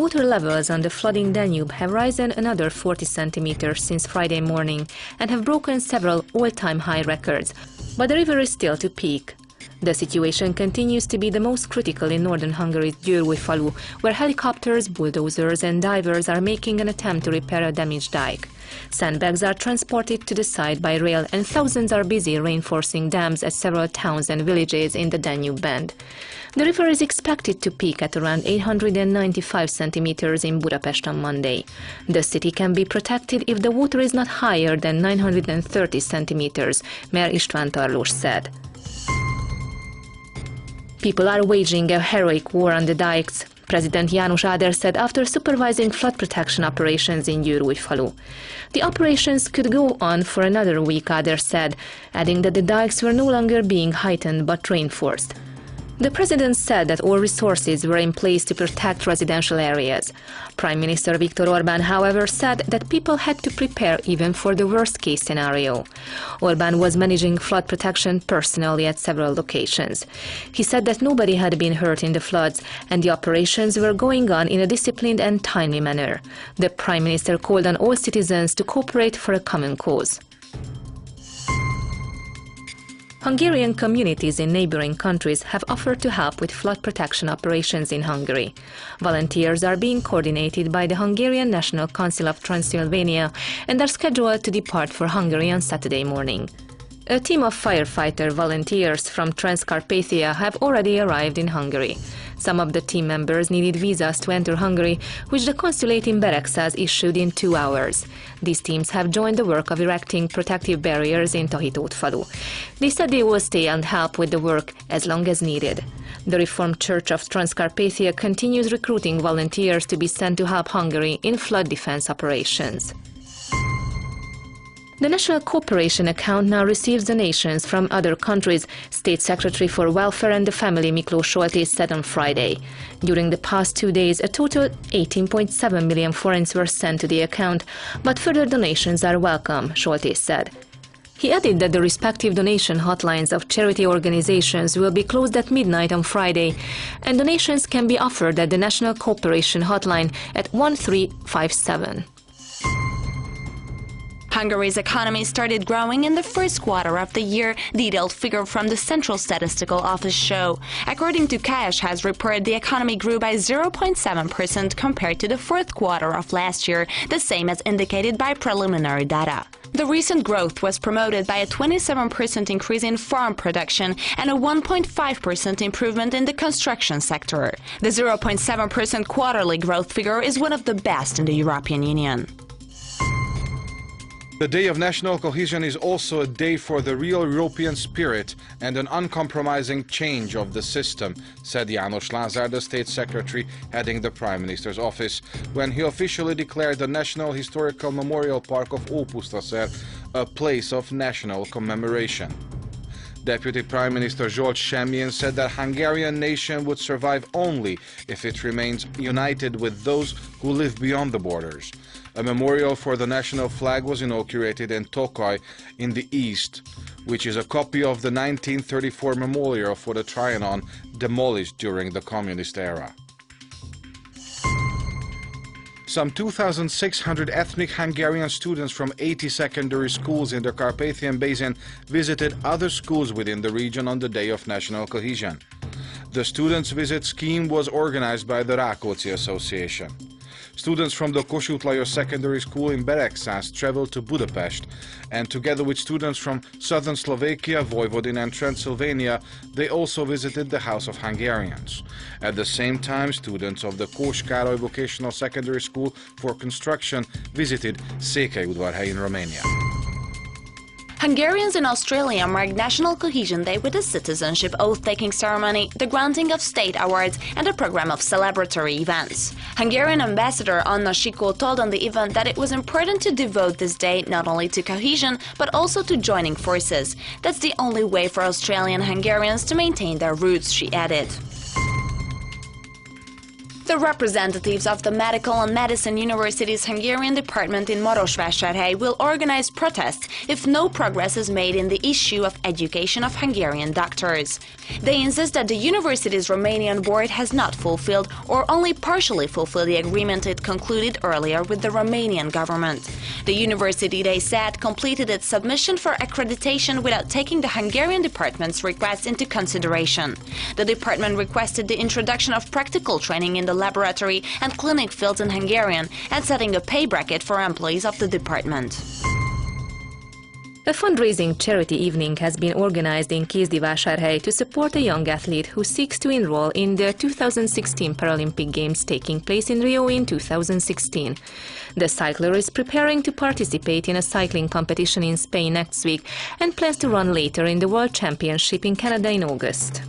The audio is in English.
water levels on the flooding Danube have risen another 40 centimeters since Friday morning and have broken several all-time high records, but the river is still to peak. The situation continues to be the most critical in northern Hungary's Győr-falu, where helicopters, bulldozers and divers are making an attempt to repair a damaged dike. Sandbags are transported to the site by rail and thousands are busy reinforcing dams at several towns and villages in the Danube bend. The river is expected to peak at around 895 centimeters in Budapest on Monday. The city can be protected if the water is not higher than 930 centimeters, Mayor István Tarlós said. People are waging a heroic war on the dikes, President János Áder said after supervising flood protection operations in Győr-falu. The operations could go on for another week, Áder said, adding that the dikes were no longer being heightened but reinforced. The president said that all resources were in place to protect residential areas. Prime Minister Viktor Orbán, however, said that people had to prepare even for the worst-case scenario. Orbán was managing flood protection personally at several locations. He said that nobody had been hurt in the floods and the operations were going on in a disciplined and timely manner. The Prime Minister called on all citizens to cooperate for a common cause. Hungarian communities in neighboring countries have offered to help with flood protection operations in Hungary. Volunteers are being coordinated by the Hungarian National Council of Transylvania and are scheduled to depart for Hungary on Saturday morning. A team of firefighter volunteers from Transcarpathia have already arrived in Hungary. Some of the team members needed visas to enter Hungary, which the consulate in Beregszáz issued in 2 hours. These teams have joined the work of erecting protective barriers in Tahitótfalu. They said they will stay and help with the work as long as needed. The Reformed Church of Transcarpathia continues recruiting volunteers to be sent to help Hungary in flood defense operations. The National Cooperation Account now receives donations from other countries, State Secretary for Welfare and the Family Miklós Soltész said on Friday. During the past 2 days, a total 18.7 million forints were sent to the account, but further donations are welcome, Soltész said. He added that the respective donation hotlines of charity organizations will be closed at midnight on Friday, and donations can be offered at the National Cooperation Hotline at 1357. Hungary's economy started growing in the first quarter of the year, detailed figure from the Central Statistical Office show. According to KSH's report, the economy grew by 0.7% compared to the fourth quarter of last year, the same as indicated by preliminary data. The recent growth was promoted by a 27% increase in farm production and a 1.5% improvement in the construction sector. The 0.7% quarterly growth figure is one of the best in the European Union. The Day of National Cohesion is also a day for the real European spirit and an uncompromising change of the system, said János Lázár, the State Secretary heading the Prime Minister's office, when he officially declared the National Historical Memorial Park of Ópusztaszer a place of national commemoration. Deputy Prime Minister Zsolt Semjén said that Hungarian nation would survive only if it remains united with those who live beyond the borders. A memorial for the national flag was inaugurated in Tokaj in the east, which is a copy of the 1934 memorial for the Trianon demolished during the communist era. Some 2,600 ethnic Hungarian students from 80 secondary schools in the Carpathian Basin visited other schools within the region on the Day of National Cohesion. The students' visit scheme was organized by the Rákóczi Association. Students from the Kossuth Lajos Secondary School in Beregszáz traveled to Budapest, and together with students from southern Slovakia, Vojvodina and Transylvania, they also visited the House of Hungarians. At the same time, students of the Kós Károly Vocational Secondary School for Construction visited Székelyudvarhely in Romania. Hungarians in Australia marked National Cohesion Day with a citizenship oath-taking ceremony, the granting of state awards, and a program of celebratory events. Hungarian Ambassador Anna Sikó told on the event that it was important to devote this day not only to cohesion, but also to joining forces. That's the only way for Australian Hungarians to maintain their roots, she added. The representatives of the Medical and Medicine University's Hungarian department in Marosvásárhely will organize protests if no progress is made in the issue of education of Hungarian doctors. They insist that the university's Romanian board has not fulfilled or only partially fulfilled the agreement it concluded earlier with the Romanian government. The university, they said, completed its submission for accreditation without taking the Hungarian department's request into consideration. The department requested the introduction of practical training in the laboratory and clinic fields in Hungarian and setting a pay bracket for employees of the department. A fundraising charity evening has been organized in Kézdivásárhely to support a young athlete who seeks to enroll in the 2016 Paralympic Games taking place in Rio in 2016. The cycler is preparing to participate in a cycling competition in Spain next week and plans to run later in the World Championship in Canada in August.